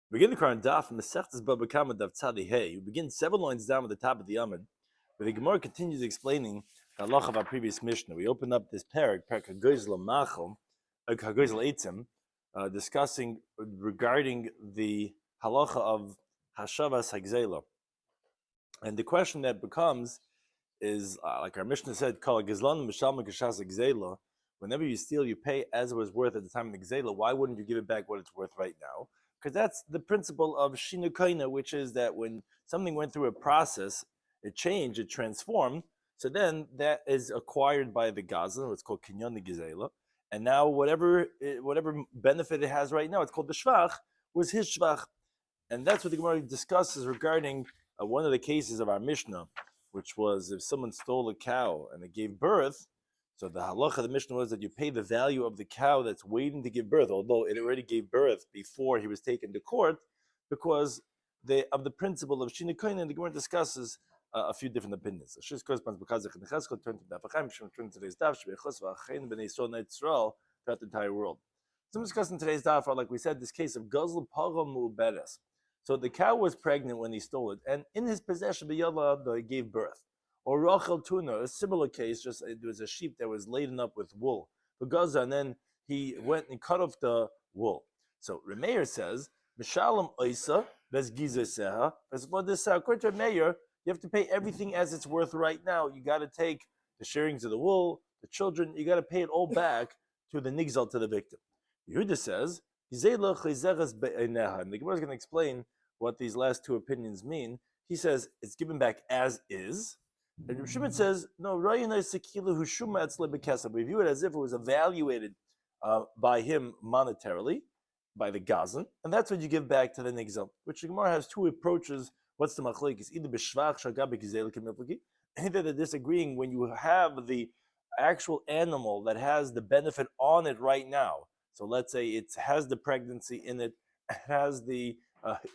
Begin the current Daf Mesechtes Bava Kama Daf Tzadi Hey. We begin 7 lines down at the top of the Amud, where the Gemara continues explaining the halacha of our previous Mishnah. We open up this parak Hagoyz L'Machol, Hagoyz L'Eitzim, discussing regarding the halacha of Hashavas Hagzela. And the question that becomes is, like our Mishnah said, Kol Gizlan Mishalma Geshas Hagzela. Whenever you steal, you pay as it was worth at the time of the Gzela. Why wouldn't you give it back what it's worth right now? Because that's the principle of shinukaina, which is that when something went through a process, it changed, it transformed, so then that is acquired by the gazan, what's called kinyan gizela, and now whatever benefit it has right now, it's called the shvach, was his shvach. And that's what the Gemara discusses regarding one of the cases of our Mishnah, which was if someone stole a cow and it gave birth. So the halacha of the Mishnah was that you pay the value of the cow that's waiting to give birth, although it already gave birth before he was taken to court, because of the principle of shinukaina. And the Gemara discusses a few different opinions. Turn to today's daf throughout the entire world. So I'm discussing today's daf, like we said, this case of gazl para mu'beres. So the cow was pregnant when he stole it, and in his possession, he gave birth. Or Rachel Tuna, a similar case, just it was a sheep that was laden up with wool. Gaza, and then he went and cut off the wool. So Remeir says, Mishalem Oisa, Bezgizeseha, according to Remeir, you have to pay everything as it's worth right now. You got to take the shearings of the wool, the children, you got to pay it all back to the nigzal, to the victim. Yehuda says, and the Gemara is going to explain what these last two opinions mean. He says it's given back as is. And Rabbi Shimon says, no, we view it as if it was evaluated by him monetarily, by the gazan, and that's what you give back to the nigzal, which the Gemara has two approaches. What's the machlekes? Either they're disagreeing when you have the actual animal that has the benefit on it right now. So let's say it has the pregnancy in it, has the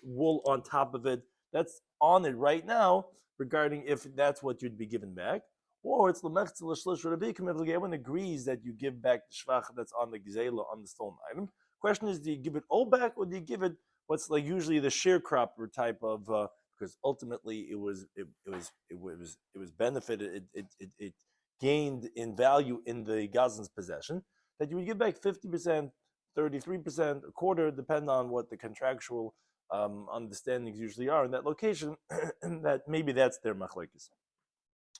wool on top of it, that's on it right now, regarding if that's what you'd be given back, or it's everyone agrees that you give back the shvach that's on the gzela, on the stolen item. Question is, do you give it all back, or do you give it what's like usually the sharecropper type of? Because ultimately it was benefited, it gained in value in the gazan's possession. That you would give back 50%, 33%, a quarter, depend on what the contractual understandings usually are in that location. That maybe that's their machlekes.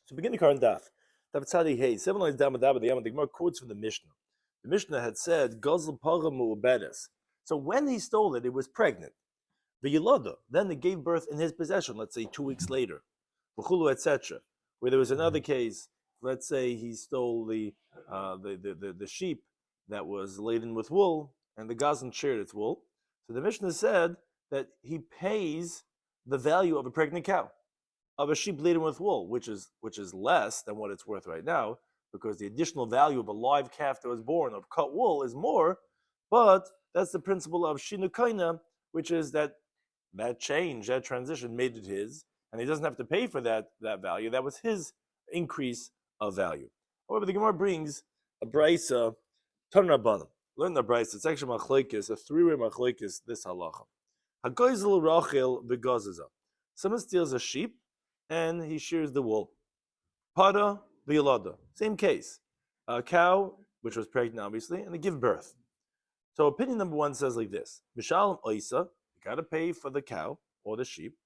So begin the current daf. Daf tzadi hey. 7 lines down, the Gemara quotes from the Mishnah. The Mishnah had said gazl para mu'beres. So when he stole it, it was pregnant. V'yiloda, then it gave birth in his possession. Let's say 2 weeks later, v'chulu etc. Where there was another case. Let's say he stole the sheep that was laden with wool, and the gazan shared its wool. So the Mishnah said that he pays the value of a pregnant cow, of a sheep laden with wool, which is less than what it's worth right now, because the additional value of a live calf that was born of cut wool is more. But that's the principle of shinukaina, which is that change, that transition made it his, and he doesn't have to pay for that value. That was his increase of value. However, the Gemara brings a brisa, Tan Rabbanim. Learn the brisa. It's actually machlekes, a 3-way machlekes, this halacha. Hagoyzel Rachel begazaza. Someone steals a sheep and he shears the wool. Pada v'yalada. Same case. A cow, which was pregnant obviously, and they give birth. So opinion number 1 says like this. Mishalem oisa, you got to pay for the cow or the sheep.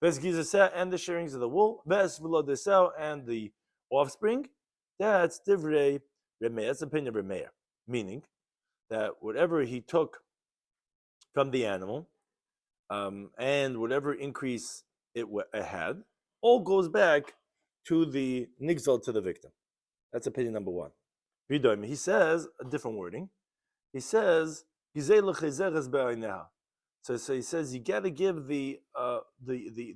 Ves gizaseh, and the shearings of the wool. Ves v'lodeseh, and the offspring. That's divrei Remeir. That's the opinion of Remeir. Meaning that whatever he took from the animal, and whatever increase it had, all goes back to the nigzal, to the victim. That's opinion number 1. He says a different wording. He says, so he says you got to give the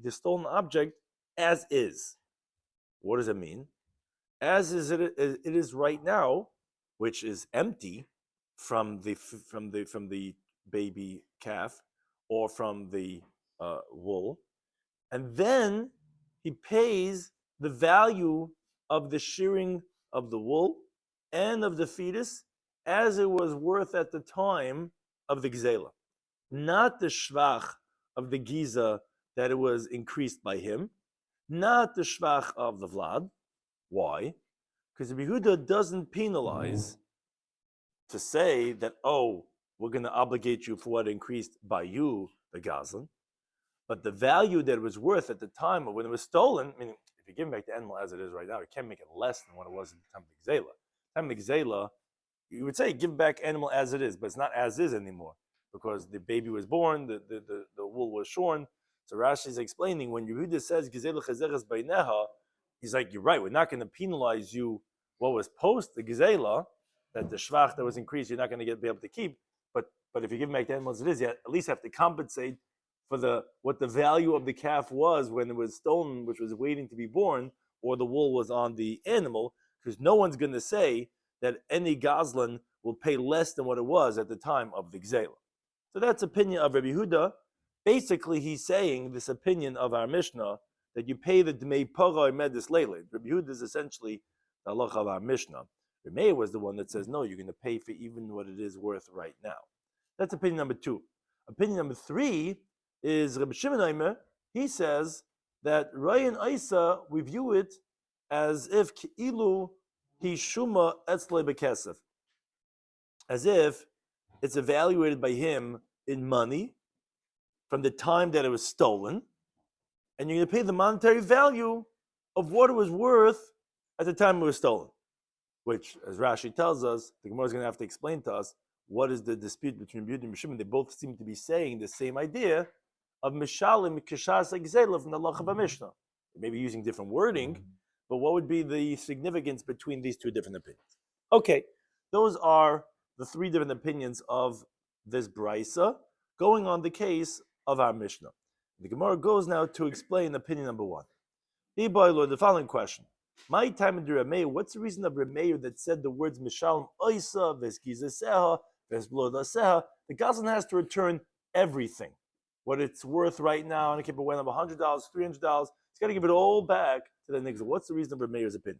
stolen object as is. What does it mean? As is it is right now, which is empty from the baby calf or from the wool, and then he pays the value of the shearing of the wool and of the fetus as it was worth at the time of the gzela. not the shvach of the giza that it was increased by him, not the shvach of the vlad. Why? Because Rabbi Yehuda doesn't penalize to say that, oh, we're going to obligate you for what increased by you, the gazlan, but the value that it was worth at the time of when it was stolen, meaning if you give back the animal as it is right now, you can't make it less than what it was at the time of the gzela. Time of the gzela, you would say give back animal as it is, but it's not as is anymore because the baby was born, the wool was shorn. So Rashi is explaining when Yehuda says gzela chazeres beineha, he's like, you're right, we're not going to penalize you what was post the gzela, that the shvach that was increased, you're not going to be able to keep. But if you give back the animal as it is, you at least have to compensate for what the value of the calf was when it was stolen, which was waiting to be born, or the wool was on the animal, because no one's going to say that any gazlan will pay less than what it was at the time of the gzela. So that's opinion of Rabbi Yehuda. Basically, he's saying this opinion of our Mishnah that you pay the dmei parah medis leile. Rabbi Yehuda is essentially the halacha of our Mishnah. Meir was the one that says, no, you're going to pay for even what it is worth right now. That's opinion number 2. Opinion number 3 is Rabbi Shloimy. He says that Ryan Isa, we view it as if Ki'ilu Hishuma Etzle Bekesef, as if it's evaluated by him in money from the time that it was stolen, and you're going to pay the monetary value of what it was worth at the time it was stolen. Which, as Rashi tells us, the Gemara is going to have to explain to us what is the dispute between Yehuda and Shimon. They both seem to be saying the same idea of Mishalim Kishas Gzela from the Halacha of Mishnah. Maybe using different wording, but what would be the significance between these two different opinions? Okay, those are the 3 different opinions of this brisa going on the case of our Mishnah. The Gemara goes now to explain opinion number 1. The following question. My time in Rameir, what's the reason of Rameir that said the words Mishalem Oisa, Veskizaseha, Vesblodaseha? The Gazlan has to return everything. What it's worth right now, and it went up $100, $300, he's got to give it all back to the nigga. What's the reason of Rameir's opinion?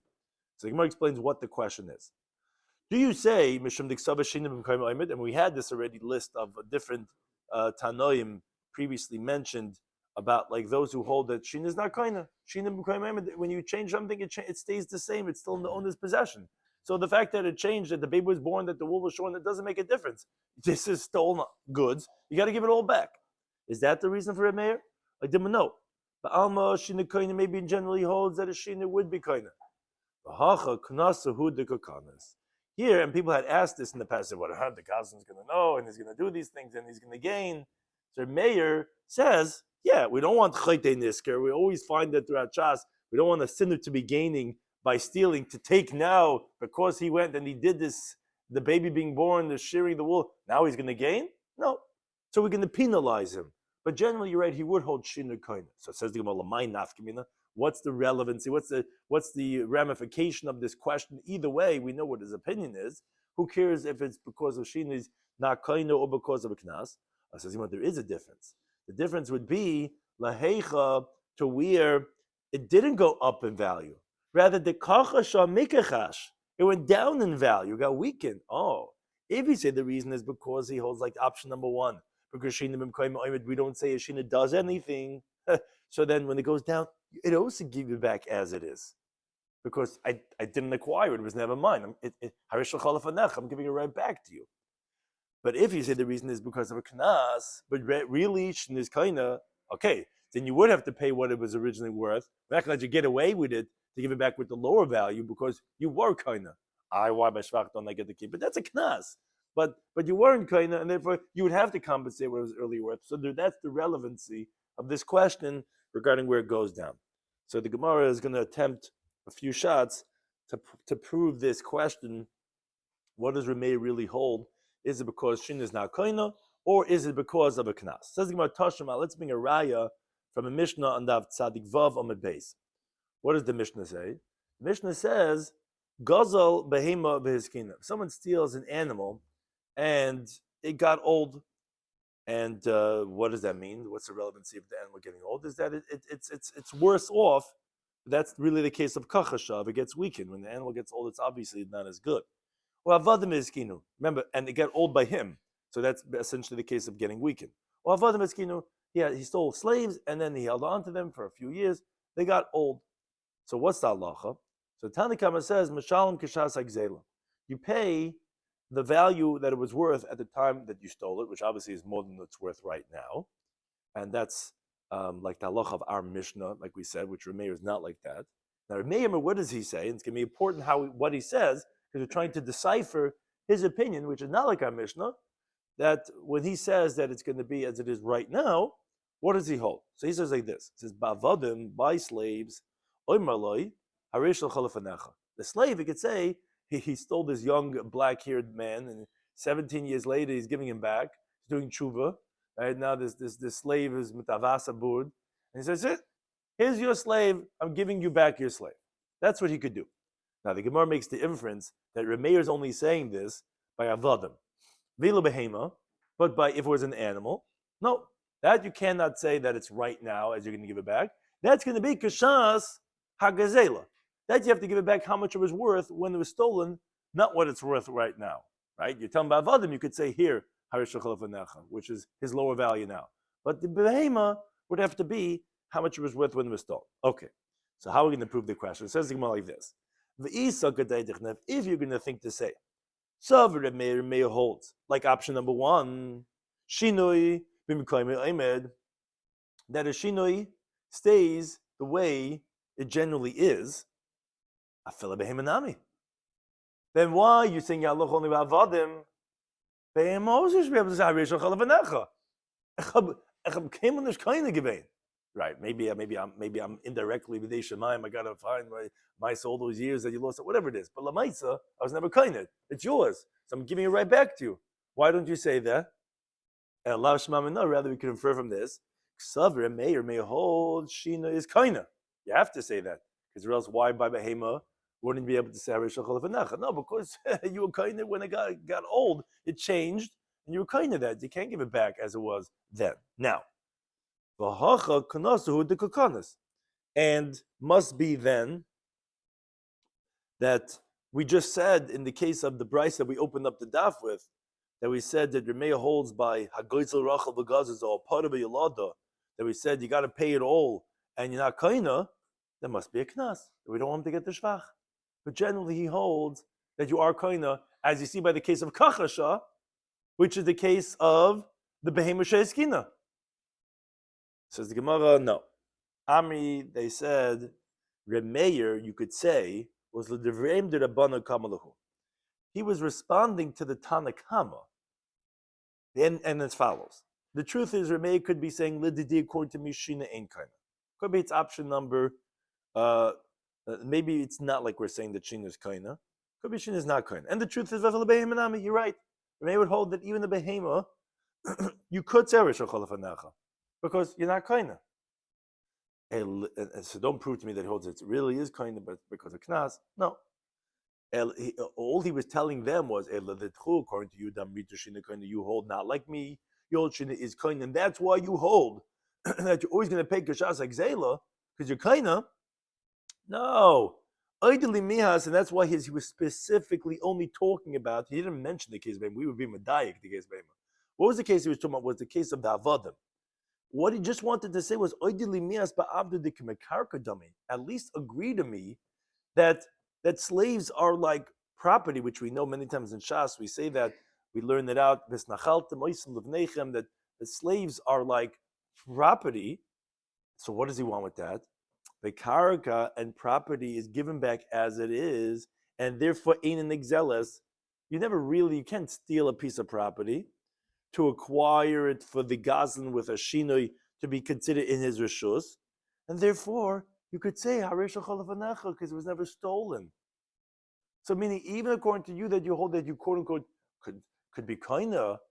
So the Gemara explains what the question is. Do you say, Mishum Diksava Shinim B'Kayim Oimid, and we had this already list of different Tanoim previously mentioned about like those who hold that Shin is not kaina. When you change something, it stays the same. It's still in the owner's possession. So the fact that it changed, that the baby was born, that the wool was shorn, that doesn't make a difference. This is stolen goods. You got to give it all back. Is that the reason for a mayor? I didn't know. But Alma Shina kaina maybe in general he holds that a Shina would be kaina. Here, and people had asked this in the past, what the Gazlan's going to know, and he's going to do these things, and he's going to gain. So Meir says, yeah, we don't want chayte nisker. We always find that throughout Shas, we don't want a sinner to be gaining by stealing, to take now, because he went and he did this, the baby being born, the shearing the wool, now he's going to gain? No. So we're going to penalize him. But generally, you're right, he would hold shinu koina. So it says the Gemara, "Lamai nafkamina." What's the relevancy? What's the ramification of this question? Either way, we know what his opinion is. Who cares if it's because of shinu is not koina or because of a knas? I says, there is a difference. The difference would be lahecha to where it didn't go up in value. Rather, the kachasha mikachash, it went down in value, got weakened. Oh, if you say the reason is because he holds like option number 1, because we don't say Shina does anything. So then when it goes down, it also gives you back as it is. Because I didn't acquire it, it was never mine. I'm giving it right back to you. But if you say the reason is because of a knas, but really Shina is kaina, okay, then you would have to pay what it was originally worth. We're not going to let you get away with it to give it back with the lower value because you were kaina. Why by shvach don't I get to keep it? That's a knas. But you weren't kaina, and therefore you would have to compensate what it was earlier worth. So that's the relevancy of this question regarding where it goes down. So the Gemara is going to attempt a few shots to prove this question. What does Rameh really hold? Is it because Shin is not kaina, or is it because of a knas? Says the Gemara Tashma. Let's bring a raya from a Mishnah on Daf Tzadik Vav Amud Beis. What does the Mishnah say? The Mishnah says, Gazal behema behiskina. If someone steals an animal and it got old, and what does that mean? What's the relevancy of the animal getting old? Is that it's worse off. That's really the case of kachashav. It gets weakened. When the animal gets old, it's obviously not as good. Or avadim hiskinu. Remember, and it got old by him. So that's essentially the case of getting weakened. Or Avadim Eskinu, he stole slaves and then he held on to them for a few years. They got old. So what's the halacha? So Tana Kama says, Mashalim Kishas Agzela. You pay the value that it was worth at the time that you stole it, which obviously is more than it's worth right now. And that's like the halacha of our Mishnah, like we said, which Rameir is not like that. Now, Rameir, what does he say? And it's going to be important what he says, because we're trying to decipher his opinion, which is not like our Mishnah, that when he says that it's going to be as it is right now, what does he hold? So he says like this. He says, Bavadim, by slaves, oimarloi, harish l'chalafanecha. The slave, he could say, he stole this young black-haired man, and 17 years later, he's giving him back. He's doing tshuva. Right now, this slave is mitavasa bud, and he says, "Here's your slave. I'm giving you back your slave." That's what he could do. Now, the Gemara makes the inference that Rameir is only saying this by avodim, vila behema, but by if it was an animal. No, that you cannot say that it's right now as you're going to give it back. That's going to be kashas hagazela. That you have to give it back how much it was worth when it was stolen, not what it's worth right now. Right? You're telling about avodim, you could say here, which is his lower value now. But the behema would have to be how much it was worth when it was stolen. Okay, so how are we going to prove the question? It says the Gemara like this. If you're going to think to say, Meir holds, like option number one, Shinoi that a Shinoi stays the way it generally is, then why are you saying Yaloch only about Vadim? Right? Maybe I'm indirectly with Shemayim. I gotta find my soul those years that you lost it, whatever it is. But Lamaisa, I was never kind. It's yours, so I'm giving it right back to you. Why don't you say that? Rather, we could infer from this. Ksaver may hold Shina is kaina. You have to say that, because or else why by Behema wouldn't be able to say no, because you were kind of when it got old, it changed, and you were kind of that. You can't give it back as it was then. Now, and must be then that we just said in the case of the Bryce that we opened up the daf with, that we said that Remeah holds by Hagoitzel Rachel Begazaz or part of a Yolada, that we said you got to pay it all and you're not kaina, there must be a knas. We don't want him to get the shvach. But generally he holds that you are kaina, as you see by the case of Kachasha, which is the case of the Behema She'eskina. Says the Gemara, no. Amri, they said, Remeir, you could say, was the Devreim de Rabbana Kamalahu. He was responding to the Tana Kama. And as follows. The truth is, Remeir could be saying, Lididi, according to me, Shina ain't kaina. Could be it's option number, maybe it's not like we're saying that Shina is kaina. Could be Shina is not kaina. And the truth is, you're right. Remeir would hold that even the Behema, you could say Rishachalafanecha, because you're not kaina. And so don't prove to me that he holds it really is kaina, but because of knas. No. All he was telling them was, according to you, you hold not like me. You hold shina is kaina, and that's why you hold that you're always going to pay kashas like zela because you're kaina. No, ideally mihas, and that's why he was specifically only talking about. He didn't mention the case of Behema. We would be medayik the case of Behema. What was the case he was talking about? Was the case of the avodim. What he just wanted to say was, at least agree to me that slaves are like property, which we know many times in Shas. We say that, we learn it out, that the slaves are like property. So what does he want with that? The karaka and property is given back as it is, and therefore ein an exeles. You can't steal a piece of property to acquire it for the gazan with a shinoi to be considered in his rishus, and therefore you could say because it was never stolen. So meaning, even according to you that you hold that you quote unquote could be kaina,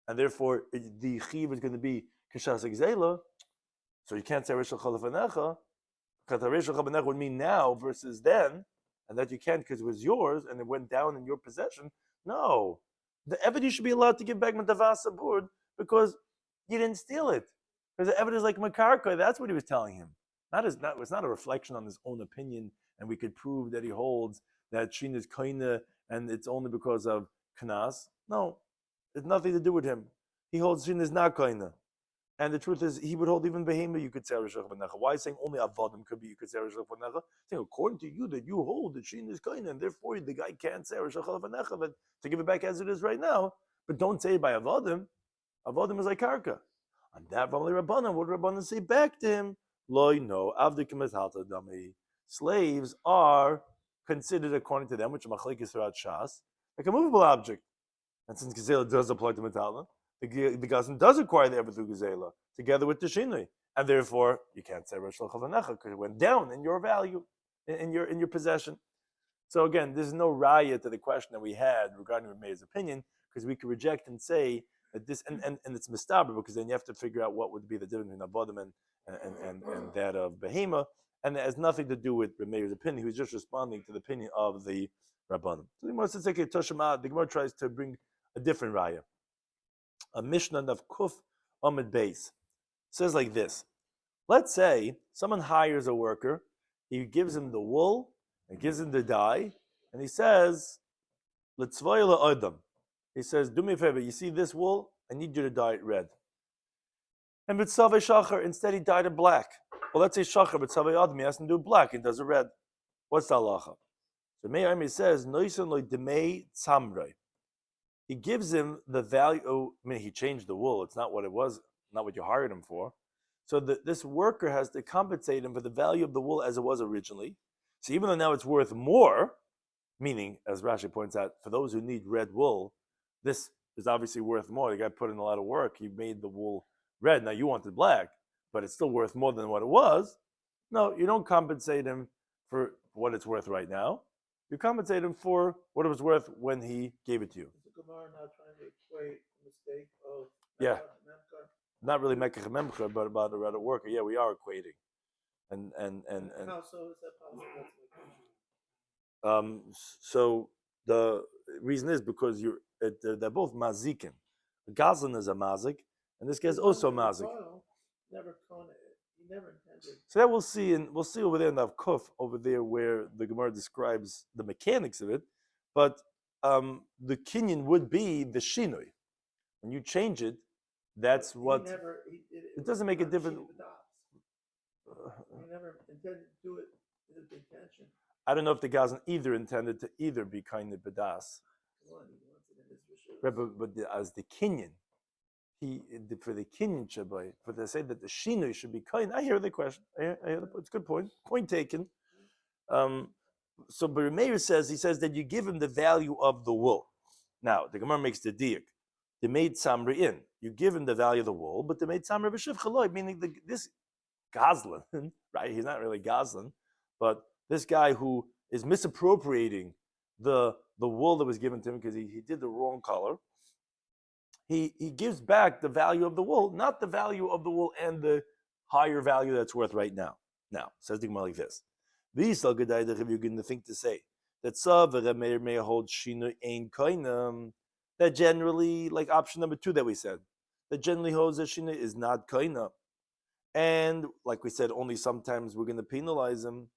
and therefore the chiv is going to be kashas exela, so you can't say rishal chalafanecha because rishal chalafanecha would mean now versus then, and that you can't because it was yours and it went down in your possession. No. The evidence should be allowed to give back Matavasa board because you didn't steal it. Because the evidence like Makarka, that's what he was telling him. It's not a reflection on his own opinion, and we could prove that he holds that Shin is kaina and it's only because of Knas. No. It's nothing to do with him. He holds Shin is not koina. And the truth is, he would hold even behema you could say Rishach Vanecha. Why is saying only Avodim could be you could say Rishach Vanecha? Saying according to you that you hold that Shin is koina, and therefore the guy can't say Rishach Vanecha, but to give it back as it is right now. But don't say it by Avodim. Avodim is like Karka. On that only Rabbanan, what would Rabbanan say back to him? Loi no, Avdikim is halta dami. Slaves are considered according to them, which are machlekes throughout Shas, like a movable object. And since Gezela does apply to Metala, the Gazan does acquire the Ever through Gezela, together with the Shinui. And therefore, you can't say Rosh Lachavanecha because it went down in your value, in your possession. So again, there's no raya to the question that we had regarding Rameir's opinion, because we could reject and say that this, and it's mistaber, because then you have to figure out what would be the difference between Avodim and that of Behema, and it has nothing to do with Rameir's opinion. He was just responding to the opinion of the Rabbanim. So the Gemara says, okay, Toshama, the Gemara tries to bring a different raya. A Mishnah of Kuf Amid Beis says like this. Let's say someone hires a worker, he gives him the wool, and gives him the dye, and he says, L'tzvay Adam. He says, do me a favor, you see this wool? I need you to dye it red. And B'tzavei Shachar, instead he dyed it black. Well, let's say Shachar, B'tzavei Adam, he has to do black, he does it red. What's the halacha? So Meir says, Noisan lo demei tzamrei. He gives him the value. I mean, he changed the wool. It's not what it was, not what you hired him for. So this worker has to compensate him for the value of the wool as it was originally. So even though now it's worth more, meaning, as Rashi points out, for those who need red wool, this is obviously worth more. The guy put in a lot of work. He made the wool red. Now you wanted black, but it's still worth more than what it was. No, you don't compensate him for what it's worth right now. You compensate him for what it was worth when he gave it to you. Gemara now trying to equate the mistake of not really Mekach Memcha, but about a rather worker. Yeah, we are equating, and how so is that possible? So the reason is because they're both mazikin. Gazlan is a mazik, and this guy is also mazik. Never he never intended. So that we'll see over there in the Kuf over there where the Gemara describes the mechanics of it, but. The kinyan would be the shinui. When you change it, that's what. It doesn't make a difference. He never intended to do it with intention. I don't know if the Gazan either intended to either be kind of bedas. But as the kinyan, for the kinyan shabai, for they say that the shinui should be kind. I hear the question. It's a good point. Point taken. So Meir says, he says that you give him the value of the wool. Now, the Gemara makes the diak. They made samri in. You give him the value of the wool, but they made samri b'shiv chaloi, meaning this Gazlan, right? He's not really Gazlan, but this guy who is misappropriating the wool that was given to him because he did the wrong color, he gives back the value of the wool, not the value of the wool and the higher value that's worth right now. Now, says the Gemara like this. These are good ideas if you're going to think to say that Savara may hold Shinu Ein Koinam, that generally, like option number 2 that we said, that generally holds that Shinu is not Koinam. And like we said, only sometimes we're going to penalize him.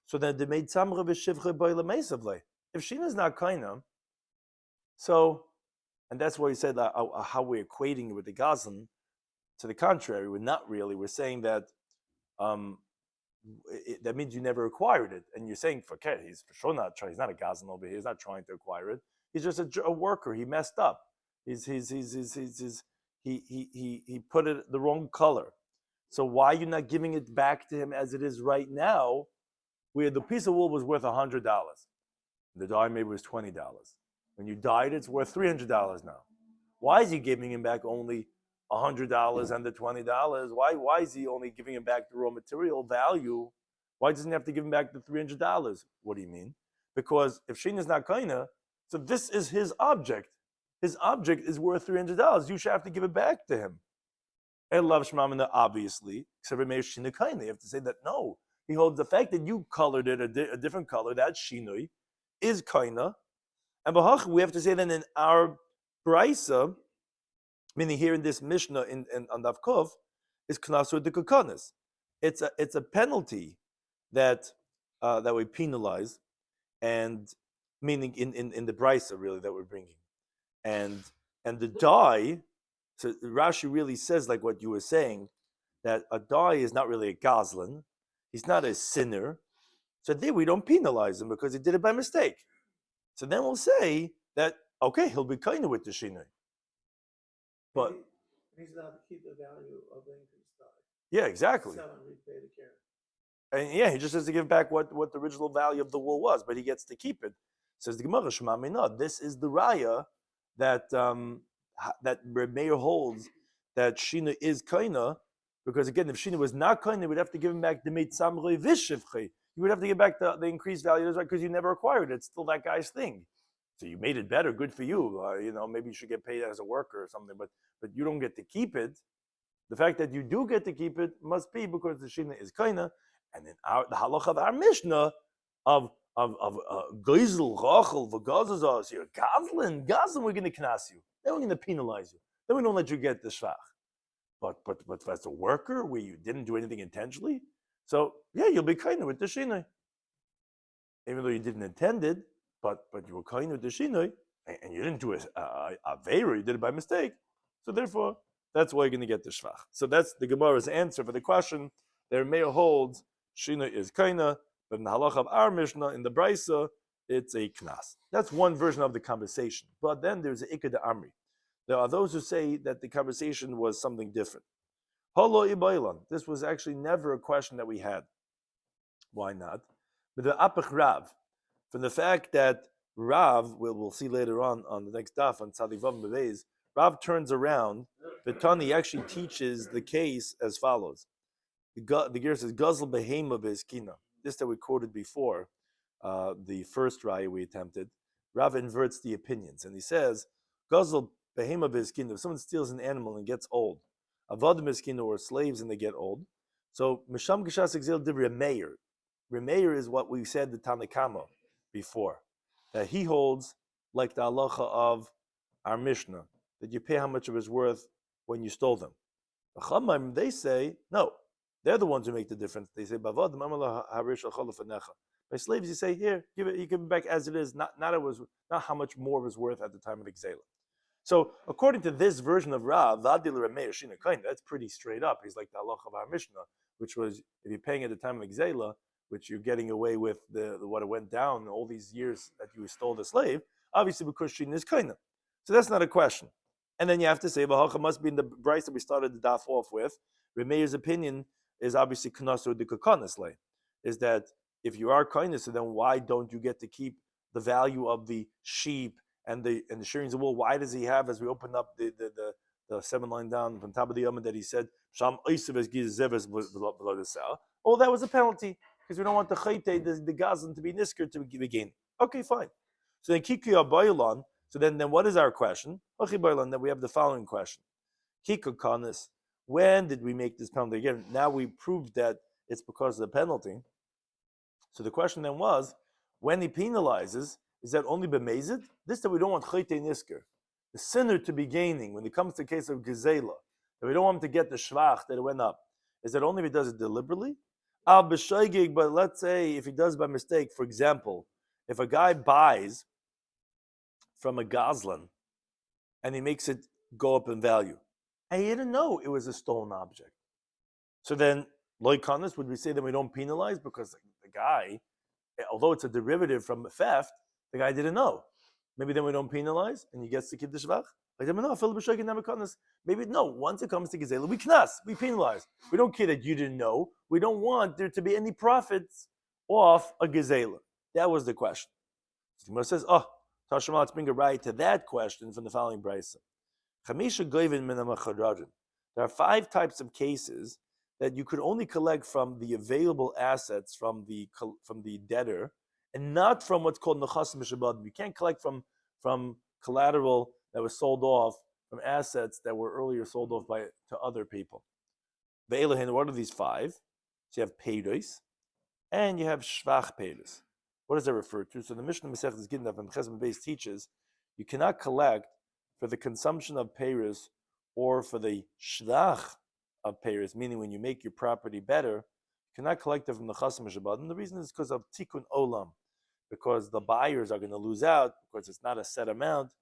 So then they made Samra V'Shivcha Boile Meisavle. If Shinu is not Koinam, so, and that's why he said how we're equating it with the Gazan. To the contrary, we're not really. We're saying that that means you never acquired it, and you're saying for Ket, he's for sure not trying. He's not a Gazan over here. He's not trying to acquire it. He's just a worker. He messed up. He put it the wrong color. So why are you not giving it back to him as it is right now, where the piece of wool was worth $100, the dye maybe was $20. When you dyed it, it's worth $300 now. Why is he giving him back only $100 and the $20? Why is he only giving him back the raw material value? Why doesn't he have to give him back the $300? What do you mean? Because if Shin is not kaina, so this is his object. His object is worth $300. You should have to give it back to him. And love shmamina, obviously, except for Shin kaina. You have to say that no. He holds the fact that you colored it a different color, that shinui, is kaina. And we have to say that in our brisa, meaning here in this Mishnah on Daf Kuf, is Knasur de Kukanis. It's a penalty that we penalize, and meaning in the brisa really that we're bringing, and And the dye, so Rashi really says, like what you were saying, that a dye is not really a gazlan. He's not a sinner. So there we don't penalize him because he did it by mistake. So then we'll say that, okay, he'll be kind with the shinui. But he's allowed to keep the value of the increased dye. Yeah, exactly. Sell and repay the care. And yeah, he just has to give back what the original value of the wool was, but he gets to keep it. Says the Gemara, Shema Minah, this is the raya that that Reb Meir holds that Shina is kaina, because again, if Shina was not kaina, we'd have to give him back the meitzamrei vishivchei. You would have to give back the increased value, right? Because you never acquired it. It's still that guy's thing. So you made it better. Good for you. Maybe you should get paid as a worker or something, but you don't get to keep it. The fact that you do get to keep it must be because the Shina is kaina. And then the halacha of our Mishnah of Geisel, Rachel, V'gazazas, you're Gazlin, we're going to knas you. Then we're going to penalize you. Then we don't let you get the shvach. But as a worker where you didn't do anything intentionally, so yeah, you'll be kind with the shinoi. Even though you didn't intend it, but you were kind with the shinoi, and you didn't do a veira, you did it by mistake. So therefore, that's why you're going to get the shvach. So that's the Gemara's answer for the question. Their Meir holds Shina is kaina, but in the halacha of our Mishnah, in the Brisa, it's a knas. That's one version of the conversation. But then there's the Ikad Amri. There are those who say that the conversation was something different. Holo ibaylan. This was actually never a question that we had. Why not? But the Apach Rav, from the fact that Rav, we'll see later on the next daf on Tzadik Vav Beveis, Rav turns around. Betani actually teaches the case as follows. The Ger says, Guzzle behema be'eskina. This that we quoted before, the first raya we attempted. Rav inverts the opinions, and he says, Guzzle behema be'eskina. If someone steals an animal and gets old, avad be'eskina, or slaves and they get old. So, Misham Geshas Exil Div Remeir. Remeir is what we said the Tanna Kama before. That he holds like the halacha of our Mishnah, that you pay how much of it's worth when you stole them. The Chamaim, they say, no. They're the ones who make the difference. They say, by slaves, you say, here, give it, you give it back as it is, not how much more it was worth at the time of Exela. So, according to this version of Rav, that's pretty straight up. He's like the halacha of our Mishnah, which was, if you're paying at the time of Exela, which you're getting away with the what it went down all these years that you stole the slave, obviously because Shin is kaina. So that's not a question. And then you have to say, Vahacha must be in the Bryce that we started the daf off with. Remeir's opinion is obviously knas or the kakanas, is that if you are kindness, so then why don't you get to keep the value of the sheep and the shearings of wool? Why does he have, as we open up the 7 line down from top of the Yomim, that he said Sham oh, that was a penalty because we don't want the chayte, the gazan, to be nisker to be gained. Okay, fine. So then kiki abaylan. So then what is our question? Then we have the following question: Kika kanis. When did we make this penalty? Again, now we proved that it's because of the penalty. So the question then was, when he penalizes, is that only b'mezid? This that we don't want chayte nisker, the sinner to be gaining when it comes to the case of gezela, that we don't want him to get the shvach that it went up. Is that only if he does it deliberately? But let's say if he does by mistake, for example, if a guy buys from a gazlan and he makes it go up in value, and he didn't know it was a stolen object. So then, loikanis, would we say that we don't penalize because the guy, although it's a derivative from a theft, the guy didn't know. Maybe then we don't penalize, and he gets to keep the shvach. Maybe no. Once it comes to gezela, we knas, we penalize. We don't care that you didn't know. We don't want there to be any profits off a gezela. That was the question. The Gemara says, Tashma, let's bring a right to that question from the following brisa. There are 5 types of cases that you could only collect from the available assets from the debtor, and not from what's called nechas mishabad. You can't collect from collateral that was sold off, from assets that were earlier sold off to other people. Ve'elahin, what are these 5? So you have peiros, and you have shvach peiros. What does that refer to? So the Mishnah Masechet is given up, and Chesed Beis teaches you cannot collect for the consumption of peiros or for the shvach of peiros, meaning when you make your property better, you cannot collect it from the chasim shabbat. And the reason is because of tikkun olam, because the buyers are going to lose out because it's not a set amount,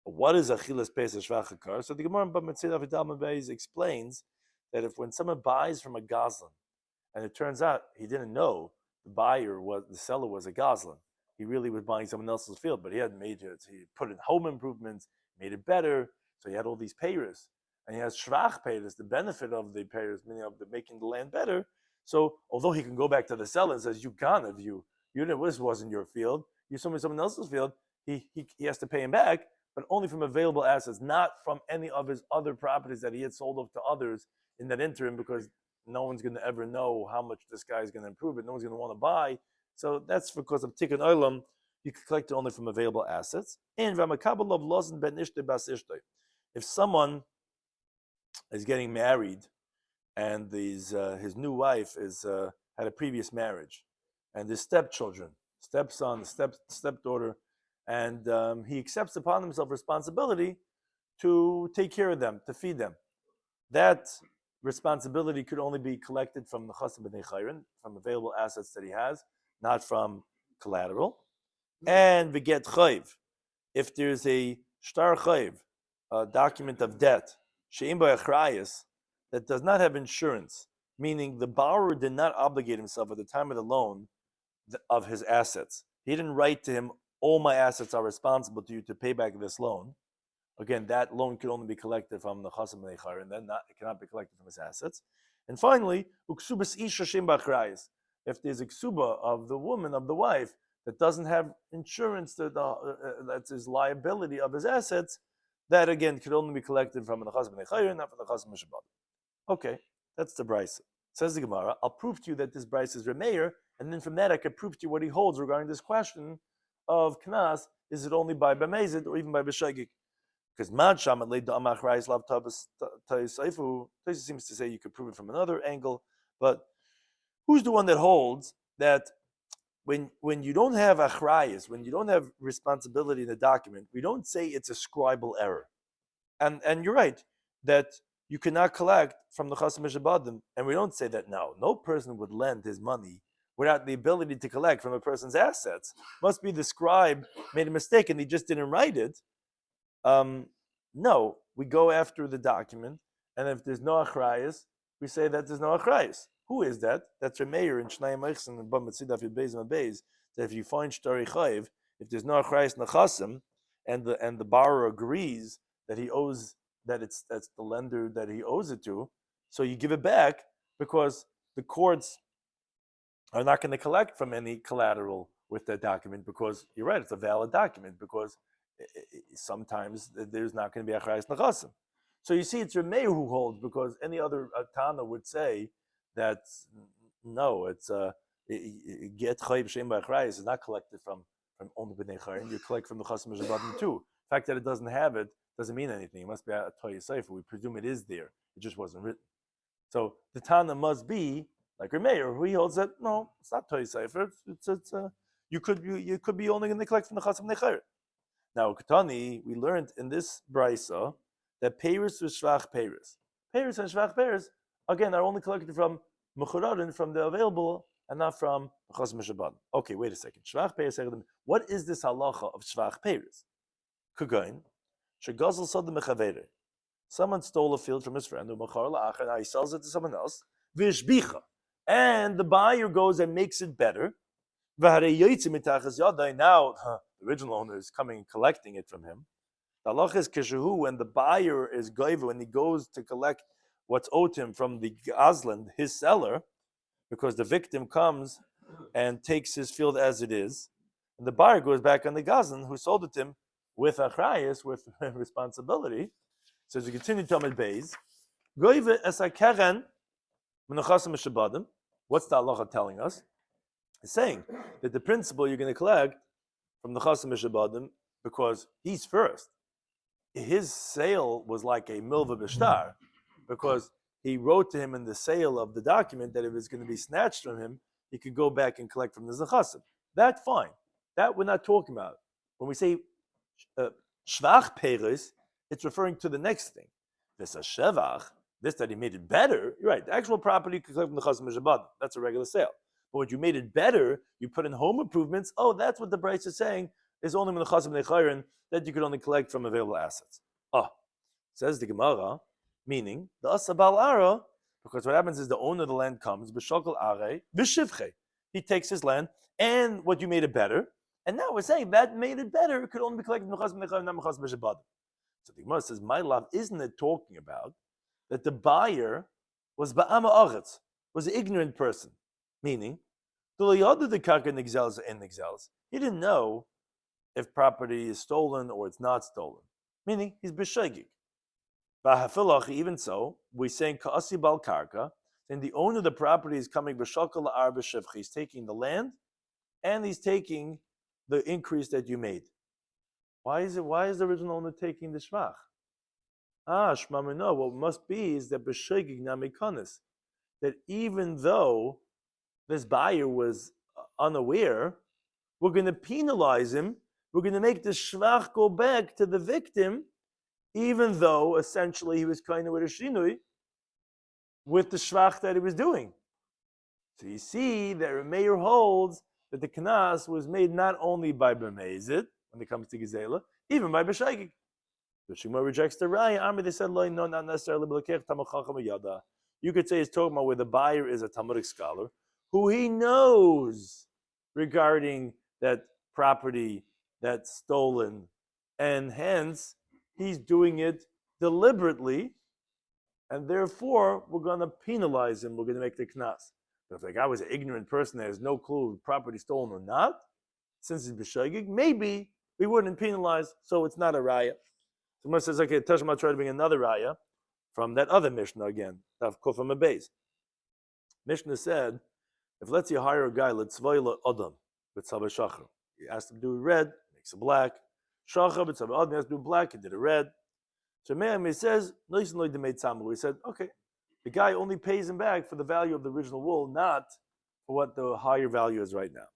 What is Achilas Pesach Shvach Hakar? So the Gemara in Bava Kama Daf explains that if when someone buys from a Goslin, and it turns out he didn't know the seller was a Goslin, he really was buying someone else's field, but he had made it. He put in home improvements, made it better, so he had all these payers, and he has Shvach payers, the benefit of the payers, meaning of the making the land better. So although he can go back to the seller and says, this wasn't your field, you sold me someone else's field, he has to pay him back, but only from available assets, not from any of his other properties that he had sold off to others in that interim, because no one's going to ever know how much this guy is going to improve it. No one's going to want to buy. So that's because of Tikkun Olam, you can collect it only from available assets. And if someone is getting married and his new wife had a previous marriage, and his stepchildren, stepson, stepdaughter, and he accepts upon himself responsibility to take care of them, to feed them. That responsibility could only be collected from the Chasim B'nei Chayrin, from available assets that he has, not from collateral. And V'get Chayv, if there's a Shtar Chayv, a document of debt, She'im B'achrayis, that does not have insurance, meaning the borrower did not obligate himself at the time of the loan of his assets. He didn't write to him, all my assets are responsible to you to pay back this loan. Again, that loan could only be collected from the Chasim B'nei Chayrin, and then it cannot be collected from his assets. And finally, uksubas isha shem b'achrayis. If there's a ksuba of the woman, of the wife, that doesn't have insurance, that's his liability of his assets, that again could only be collected from the Chasim B'nei Chayrin, not from the Chasim Mishabad. Okay, that's the brisa. Says the Gemara, I'll prove to you that this brisa is Remeir, and then from that I could prove to you what he holds regarding this question of Knas, is it only by B'mezid or even by B'shagik? Because Madsham and Leid Amach Rais Lav Saifu seems to say you could prove it from another angle, but who's the one that holds that when you don't have achrayas, when you don't have responsibility in the document, we don't say it's a scribal error. And you're right, that you cannot collect from the Chasim Mishabadim, and we don't say that now. No person would lend his money without the ability to collect from a person's assets. Must be the scribe made a mistake and he just didn't write it. No, we go after the document, and if there's no achrayas, we say that there's no achrayas. Who is that? That's Remeir in Shnei Meichsen and Bava Kama Daf. That if you find Shtari Chayiv, if there's no achrayas nechasim, and the borrower agrees that he owes, that's the lender that he owes it to, so you give it back because the courts are not going to collect from any collateral with that document, because you're right, it's a valid document, because sometimes there's not going to be achrayas nechasim. So you see, it's Remeir who holds, because any other Tana would say that no, it's get chayv shem b'achrayis is not collected from only b'nei chayrin. You collect from the Chasim Mishabadim too. The fact that it doesn't have it doesn't mean anything. It must be a Toya Sefer. We presume it is there. It just wasn't written. So the Tana must be like Remeir, who he holds that no, it's not Toya Sefer. You could be only going to collect from the Chasim B'nei Chayrin. Now, Ketani, we learned in this brisa that peiros was shvach peiros. Peiros and shvach peiros, again, are only collected from mechuradin, from the available, and not from Chasim Mishabadim. Okay, wait a second. Shvach peiros. What is this halacha of shvach peiros? Kugain, shegazel sod mechavere. Someone stole a field from his friend, now he sells it to someone else. V'ishbicha, and the buyer goes and makes it better. Now, the original owner is coming and collecting it from him. The halacha is keshehu, when the buyer is goiva, when he goes to collect what's owed to him from the Gazlan, his seller, because the victim comes and takes his field as it is, and the buyer goes back on the Gazlan who sold it to him with achrayas, with responsibility. So as we continue to Talmud Beis, goiva es hakeren menachasim mishabadim. What's the halacha telling us? It's saying that the principle you're going to collect from the Chasim Mishabadim, because he's first. His sale was like a milva b'shtar, because he wrote to him in the sale of the document that if it's going to be snatched from him, he could go back and collect from the Zachasim. That's fine. That we're not talking about. When we say shvach peiros, it's referring to the next thing. This shevach, this that he made it better. You're right. The actual property you could collect from the Chasim Mishabadim. That's a regular sale. But when you made it better, you put in home improvements. Oh, that's what the Bryce is saying. is only menachasim nechayrin that you could only collect from available assets. Says the Gemara, meaning the asabal ara, because what happens is the owner of the land comes b'shokol are v'shivche. He takes his land and what you made it better, and now we're saying that made it better. It could only be collected menachasim nechayrin, not menachasim b'shabbat. So the Gemara says, my love, isn't it talking about that the buyer was ba'ama aretz, was an ignorant person, meaning he didn't know if property is stolen or it's not stolen, meaning he's b'shegig. Even so, we're saying ka'asi bal karka, and the owner of the property is coming b'shakal la'ar b'shivchi. He's taking the land and he's taking the increase that you made. Why is the original owner taking the shvach? Shmamino, what must be is that b'shegig namikanis, that even though this buyer was unaware, we're going to penalize him. We're going to make the shvach go back to the victim, even though essentially he was kind of with a shinui with the shvach that he was doing. So you see that Rameir holds that the knas was made not only by b'mezid when it comes to gizela, even by b'shagig. The Shimon rejects the raya. They said, no, not necessarily. You could say it's talking about where the buyer is a Talmudic scholar who he knows regarding that property that's stolen, and hence he's doing it deliberately, and therefore we're going to penalize him. We're going to make the knas. But if the guy was an ignorant person that has no clue if property stolen or not, since he's b'shagig, maybe we wouldn't penalize, so it's not a raya. Someone says, okay, Tashma tried to bring another raya from that other Mishnah again, Daf Kufam Abeis. Mishnah said, if let's say you hire a guy, let's vayla adam with sabah shachar. He asked him to do red, makes it black. Shachar with sabah adam, he has to do black, he did it red. So he says, he said, okay, the guy only pays him back for the value of the original wool, not for what the higher value is right now.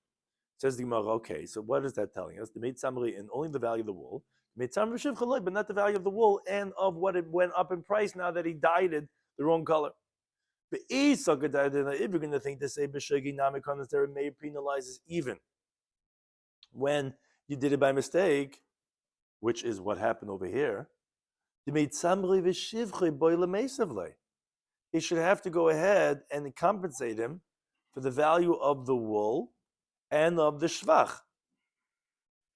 Says the Gemara, okay, so what is that telling us? The made samri and only the value of the wool. But not the value of the wool and of what it went up in price now that he dyed it the wrong color. But if you're going to think to say b'shegi namikanas there may penalizes even when you did it by mistake, which is what happened over here. He should have to go ahead and compensate him for the value of the wool and of the shvach.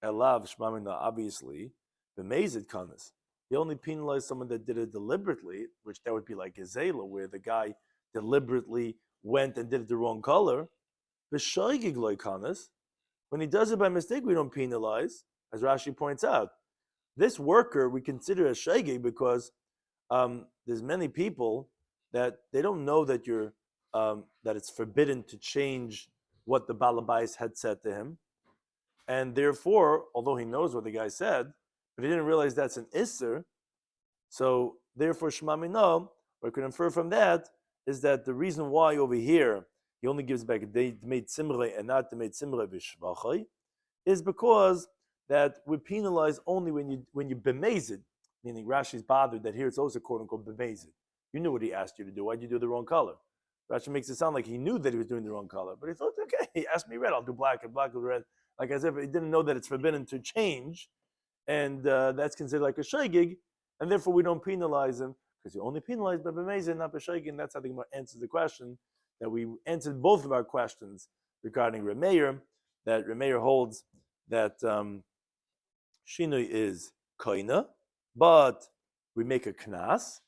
Elav shmamina, obviously. The mazid kanas. He only penalized someone that did it deliberately, which that would be like Gezela, where the guy deliberately went and did it the wrong color. The shaygig loy kanas, when he does it by mistake, we don't penalize, as Rashi points out. This worker we consider a shaygig because there's many people that they don't know that you're that it's forbidden to change what the balabais had said to him, and therefore, although he knows what the guy said, but he didn't realize that's an isser. So therefore, Shema Minah, what I can infer from that is that the reason why over here he only gives back the made simre and not the made simre b'shvachai is because that we penalize only when you bemazed, meaning Rashi's bothered that here it's also quote unquote bemazed. You knew what he asked you to do. Why'd you do the wrong color? Rashi makes it sound like he knew that he was doing the wrong color, but he thought, okay, he asked me red, I'll do black, and black with red, like as if he didn't know that it's forbidden to change. And that's considered like a shaygig, and therefore we don't penalize him because you only penalize by b'mezid, not b'shaygig. And that's how the Gemara answers the question that we answered both of our questions regarding Rameir. That Rameir holds that shinui is koina, but we make a knas.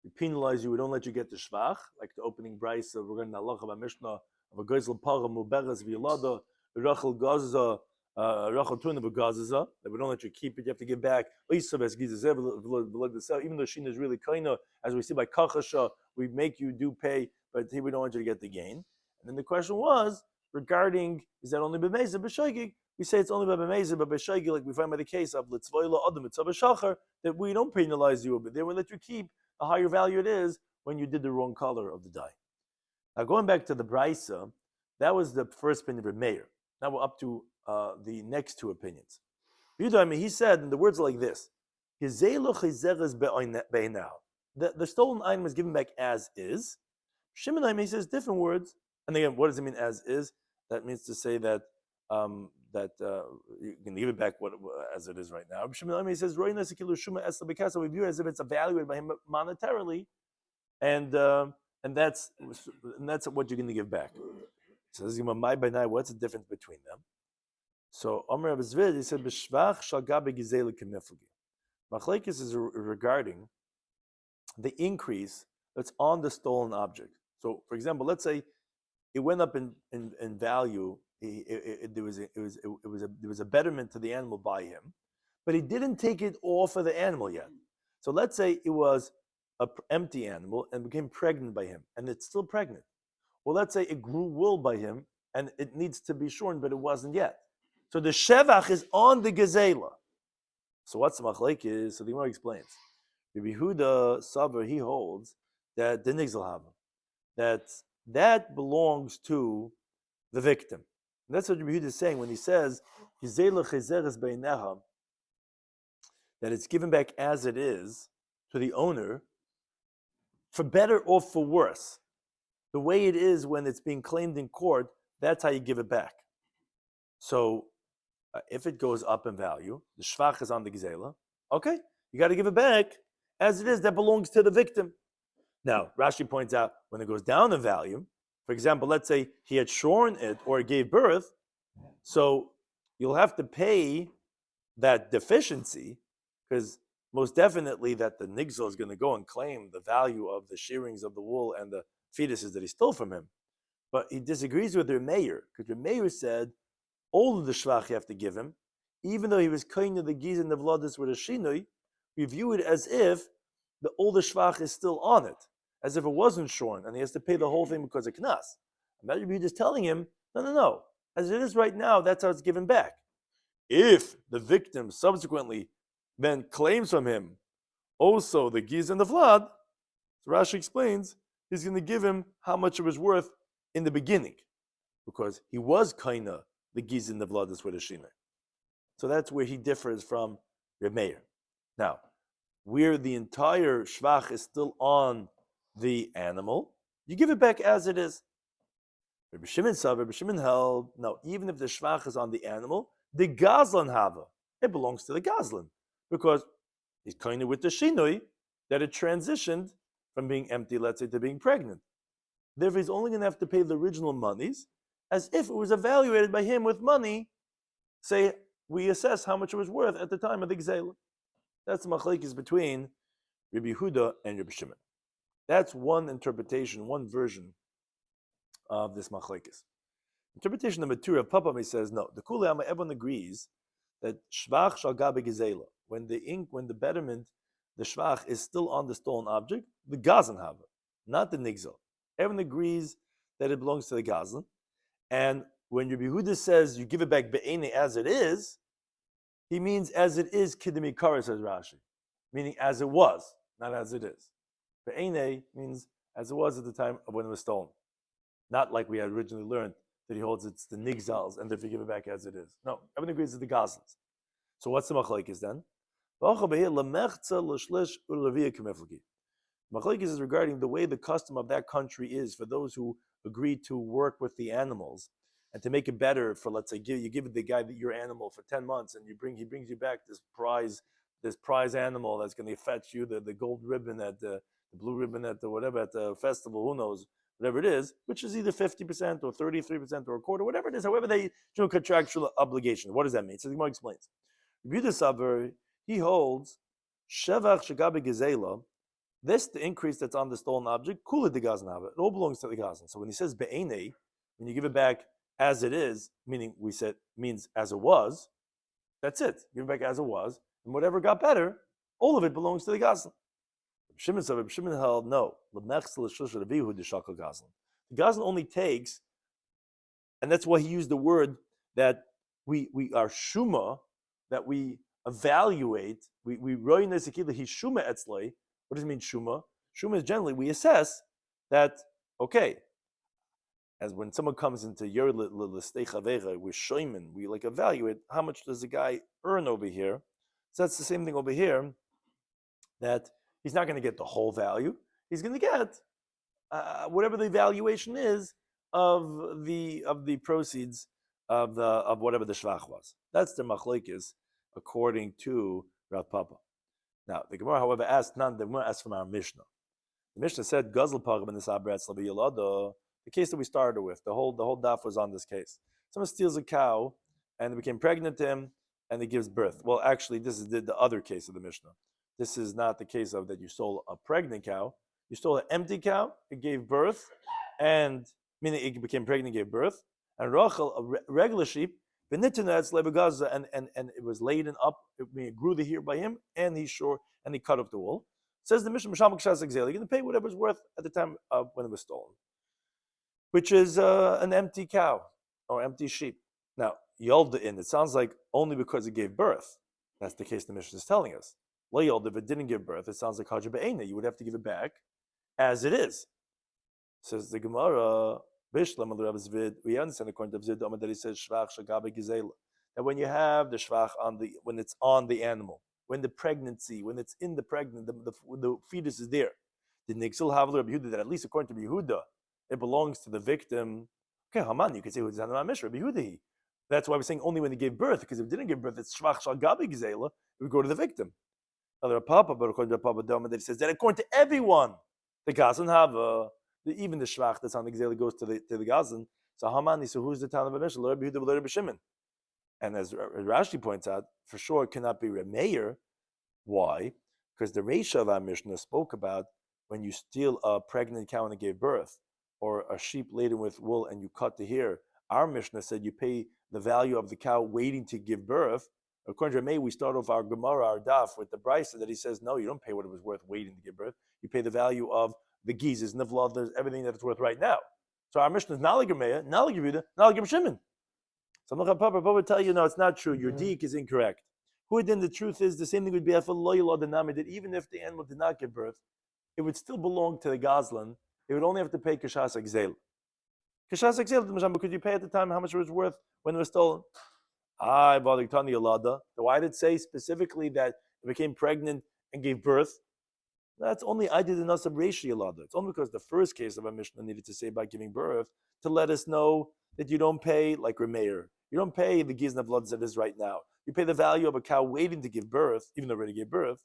We penalize you. We don't let you get the shvach, like the opening brayse of we're going to halacha by Mishnah of a gezel para muberes v'yolada rachel gaza. Rachel tuna v'gazaza, that we don't let you keep it, you have to give back. Even though Shina is really kaina, as we see by Kachasha, we make you do pay, but here we don't want you to get the gain. And then the question was regarding, is that only b'mezid b'shaygig? We say it's only by b'mezid, but b'shaygig, like we find by the case of litzvoila adam mitzvah shachar, that we don't penalize you, but they will let you keep a higher value it is when you did the wrong color of the dye. Now going back to the brisa, that was the first opinion of Meir. Now we're up to the next two opinions. He said, and the words are like this: the stolen item is given back as is. Shimon he says different words, and again, what does it mean as is? That means to say that that you can give it back as it is right now. Rabbi Shloimy says, we view it as if it's evaluated by him monetarily, and that's what you're going to give back. So this is what's the difference between them? So Omer Rabbi Zvid, he said, B'shvach shal gabe gizela k'miflagi. Machlekes is regarding the increase that's on the stolen object. So, for example, let's say it went up in value. There was a betterment to the animal by him, but he didn't take it off of the animal yet. So let's say it was an empty animal and became pregnant by him, and it's still pregnant. Well, let's say it grew wool by him and it needs to be shorn, but it wasn't yet. So the shevach is on the gazela. So what's the machlek is? So the Gemara explains. Rabbi Yehuda Savar, he holds that the nigzel hava, that belongs to the victim. And that's what Rabbi Yehuda is saying when he says gazela chezeres beineha, that it's given back as it is to the owner, for better or for worse. The way it is when it's being claimed in court, that's how you give it back. So if it goes up in value, the shvach is on the gazela, okay, you got to give it back as it is, that belongs to the victim. Now, Rashi points out when it goes down in value, for example, let's say he had shorn it or it gave birth, so you'll have to pay that deficiency, because most definitely that the nigzel is going to go and claim the value of the shearings of the wool and the fetuses that he stole from him. But he disagrees with their mayor, because their mayor said all of the shvach you have to give him, even though he was kind of the giz and the vladis with a shinui, we view it as if the older shvach is still on it, as if it wasn't shorn, and he has to pay the whole thing because of knas. And that Rebbe is telling him, no, as it is right now, that's how it's given back. If the victim subsequently then claims from him also the giz and the vlad, so Rashi explains, he's going to give him how much it was worth in the beginning, because he was kinda the giz and the vlad is with a shina. So that's where he differs from Reb Meir. Now, where the entire shvach is still on the animal, you give it back as it is. Rabbi Shimon held, no, even if the shvach is on the animal, the gazlan hava, it belongs to the gazlan, because he's kind of with the shinoi that it transitioned from being empty, let's say, to being pregnant. Therefore, he's only going to have to pay the original monies as if it was evaluated by him with money. Say, we assess how much it was worth at the time of the gzela. That's the machlekes between Rabbi Yehuda and Rabbi Shimon. That's one interpretation, one version of this machlekes. Interpretation number 2 of Papami says, no, the Kuli Amma, everyone agrees that shvach shal gabe gazela, when the betterment, the shvach is still on the stolen object, the gazan have it, not the nigzel. Everyone agrees that it belongs to the gazan. And when Rabbi Yehuda says you give it back be'ene as it is, he means as it is kidemi kara, says Rashi, meaning as it was, not as it is. Be'ene means as it was at the time of when it was stolen. Not like we had originally learned that he holds it's the nigzals and therefore give it back as it is. No, everyone agrees it's the gazans. So what's the machlekes then? Machlekes is regarding the way the custom of that country is for those who agree to work with the animals and to make it better for, let's say, you give the guy your animal for 10 months and he brings you back this prize animal that's going to fetch you the gold ribbon at the blue ribbon at the whatever at the festival, who knows, whatever it is, which is either 50% or 33% or a quarter, whatever it is, however they do contractual obligation. What does that mean? So the Gemara explains. Rabbi Savar, he holds shevach shagabe gezela. This, the increase that's on the stolen object, kula de gazan have it. It all belongs to the gazan. So when he says be'ene, when you give it back as it is, meaning we said means as it was, that's it. Give it back as it was, and whatever got better, all of it belongs to the gazan. Shimon held no. The gazan only takes, and that's why he used the word that we are shuma, that we evaluate. We roy nesekila he shuma etzlei. What does it mean, shuma? Shuma is generally we assess that, okay, as when someone comes into your listei chavera, we're shoyman, we like evaluate how much does the guy earn over here. So that's the same thing over here, that he's not going to get the whole value. He's going to get whatever the valuation is of the proceeds of whatever the shvach was. That's the machlokes according to Rav Papa. Now the Gemara, however, asked none. The Gemara asked from our Mishnah. The Mishnah said Guzzle Pagam in the Sabratz Labi Yolado. The case that we started with, the whole daf was on this case. Someone steals a cow and it became pregnant to him and it gives birth. Well, actually, this is the other case of the Mishnah. This is not the case of that you stole a pregnant cow. You stole an empty cow, it gave birth, and meaning it became pregnant, gave birth. And Rachel, a regular sheep, and it was laden up, it grew the hair by him, and he cut off the wool. Says the Mishnah, you're going to pay whatever it's worth at the time of when it was stolen, which is an empty cow or empty sheep. Now, Yolda it sounds like only because it gave birth. That's the case the Mishnah is telling us. Lo Yolda, if it didn't give birth, it sounds like Haja Be'ena. You would have to give it back as it is. Says the Gemara, we understand according to Zvid that he says Shvach Shagabe Gizela. That when you have the Shvach when it's on the animal, when the pregnancy, when it's in the pregnant, the fetus is there. The Nixil Havler Rabbi Yehuda, that at least according to Rabbi Yehuda, it belongs to the victim. Okay, Haman, you could say who's Zanamah Mishra, Rabbi Yehuda. That's why we're saying only when they gave birth, because if it didn't give birth, it's Shvach Shagabe Gizela, it would go to the victim. But according to Papa Doma, that says that according to everyone, the Gazan have even the shvach that's on the gzela goes to the Gazan. So Hamani, so who's the town of Mishnah? Rabbi Yehuda, Rabbi Shimon. And as Rashi points out, for sure it cannot be Remeir. Why? Because the Reisha of our Mishnah spoke about when you steal a pregnant cow and it gave birth, or a sheep laden with wool and you cut the hair. Our Mishnah said you pay the value of the cow waiting to give birth. According to Remeir, we start off our Gemara, our Daf, with the Brisa that he says, no, you don't pay what it was worth waiting to give birth. You pay the value of the geezes, nivla, everything that it's worth right now. So our Mishnah is not like Remeir, not like Yehuda, not like Rabbi Shimon. So Papa would tell you, no, it's not true. Your deek is incorrect. Who then the truth is the same thing would be that even if the animal did not give birth, it would still belong to the Gazlan. It would only have to pay Kashas Exel. Kashas Exel, because you pay at the time how much it was worth when it was stolen. Why did it say specifically that it became pregnant and gave birth? That's only I did enough of Reishi Yalada. It's only because the first case of a Mishnah needed to say about giving birth to let us know that you don't pay like Remeir. You don't pay the Gizna blood that is right now. You pay the value of a cow waiting to give birth, even though it already gave birth.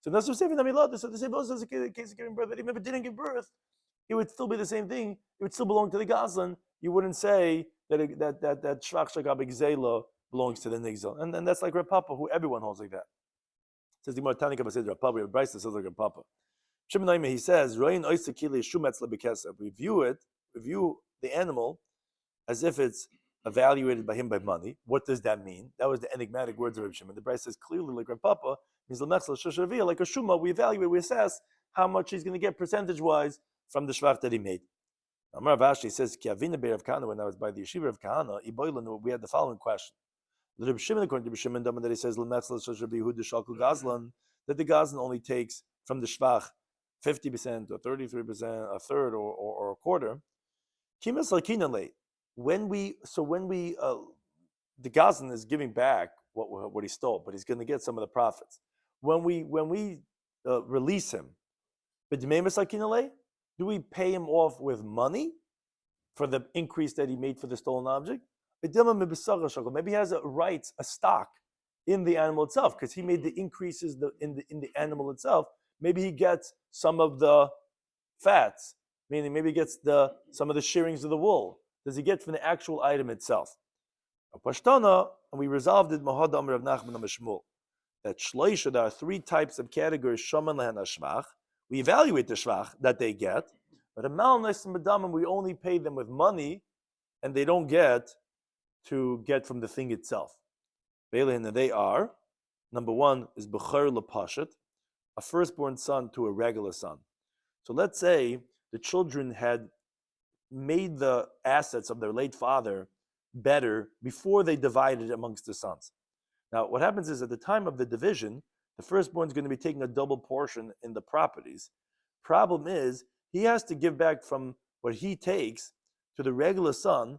So that's what Sefer Namilada. So the same also is a case of giving birth, that even if it didn't give birth, it would still be the same thing. It would still belong to the Gazlan. You wouldn't say that Shvach Shagab Gzela belongs to the Nigzal. And that's like Rav Papa, who everyone holds like that. Says the Gemara Tanika says Rav Papa, we have Bryce that says like Rav Papa. Shimon he says, we view the animal as if it's evaluated by him by money. What does that mean? That was the enigmatic words of Rav Shimon. The Bryce says clearly like Rav Papa, means like a shuma, we evaluate, we assess how much he's going to get percentage-wise from the shvach that he made. Amar Vashi says, when I was by the yeshiva of Kahana, we had the following question. According to Rabbi Shimon, that he says that the Gazlan only takes from the shvach 50% or 33%, a third or a quarter. When the Gazlan is giving back what he stole, but he's going to get some of the profits. When we release him, do we pay him off with money for the increase that he made for the stolen object? Maybe he has a stock in the animal itself because he made the increases in the animal itself. Maybe he gets some of the fats, meaning maybe he gets some of the shearings of the wool. Does he get from the actual item itself? And we resolved it that shloisha, there are three types of categories. Shoman lehen hashvach. We evaluate the shvach that they get, but a malnus and medamim we only pay them with money, and they don't get to get from the thing itself. They are, number one is b'cher lepashet, a firstborn son to a regular son. So let's say the children had made the assets of their late father better before they divided amongst the sons. Now, what happens is at the time of the division, the firstborn is going to be taking a double portion in the properties. Problem is, he has to give back from what he takes to the regular son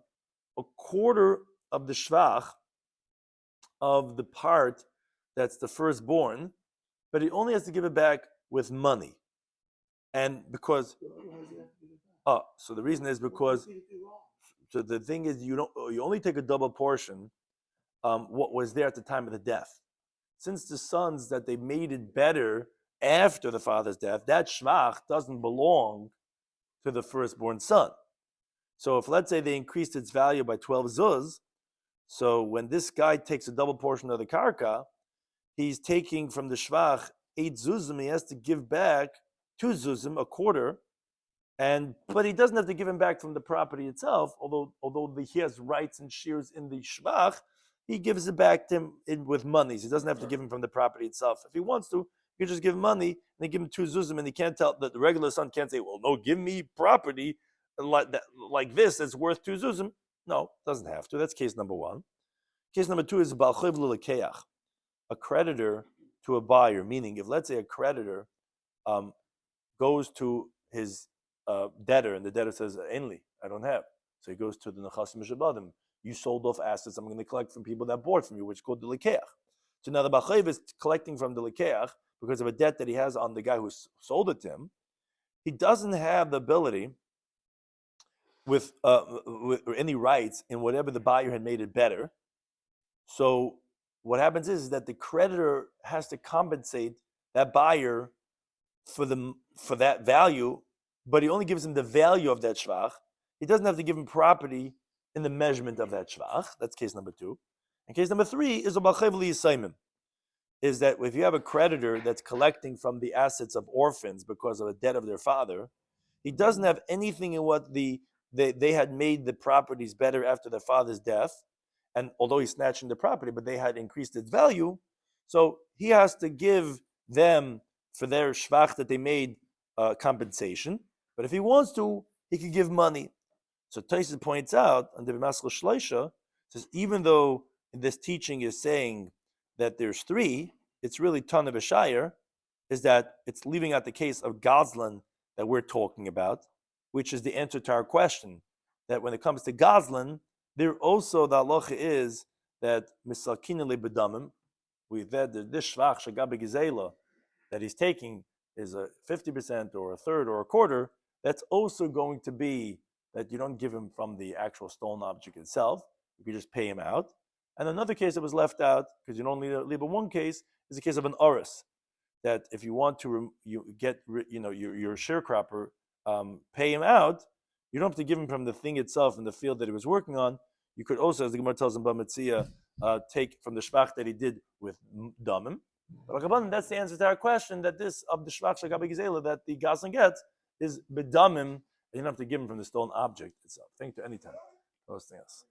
a quarter of the shvach of the part that's the firstborn, but he only has to give it back with money. And because, so the reason is because So the thing is, you only take a double portion. What was there at the time of the death? Since the sons that they made it better after the father's death, that shvach doesn't belong to the firstborn son. So if let's say they increased its value by 12 zuz, so when this guy takes a double portion of the karka, he's taking from the shvach 8 zuzim. He has to give back 2 zuzim, a quarter, but he doesn't have to give him back from the property itself. Although he has rights and shears in the shvach, he gives it back to him with monies. He doesn't have to give him from the property itself. If he wants to, he can just give him money and they give him 2 zuzim, and he can't tell that the regular son can't say, "Well, no, give me property like this that's worth 2 zuzim." No, doesn't have to. That's case number one. Case number two is bal chayv l'lekeach, a creditor to a buyer. Meaning, if let's say a creditor goes to his debtor, and the debtor says, "Ainli, I don't have," so he goes to the nechasim mishabadim. You sold off assets. I'm going to collect from people that bought from you, which is called the lekeach. So now the bal chayv is collecting from the lekeach because of a debt that he has on the guy who sold it to him. He doesn't have the ability with any rights in whatever the buyer had made it better. So what happens is that the creditor has to compensate that buyer for that value, but he only gives him the value of that shvach. He doesn't have to give him property in the measurement of that shvach. That's case number two. And case number three is a balchev liyisaimim, is that if you have a creditor that's collecting from the assets of orphans because of a debt of their father, he doesn't have anything in what they had made the properties better after their father's death. And although he's snatching the property, but they had increased its value, so he has to give them for their shvach that they made compensation. But if he wants to, he can give money. So Tosfos points out on the Masechta Shloisha, says even though this teaching is saying that there's three, it's really ton of a shiur, is that it's leaving out the case of Gazlan that we're talking about, which is the answer to our question, that when it comes to Gazlan, there also the halacha is that misakina lebedamim, that this shvach shagabe gizela that he's taking is a 50% or a third or a quarter. That's also going to be that you don't give him from the actual stolen object itself. You can just pay him out. And another case that was left out, because you don't leave in one case, is the case of an oris. That if you want to get your sharecropper, pay him out, you don't have to give him from the thing itself in the field that he was working on. You could also, as the Gemara tells in Bamitzia, take from the shvach that he did with damim. But that's the answer to our question, that this of the shvach shagabe gizela that the Gazlan gets is bedamim. You don't have to give him from the stolen object itself. Thank you anytime. Anything else?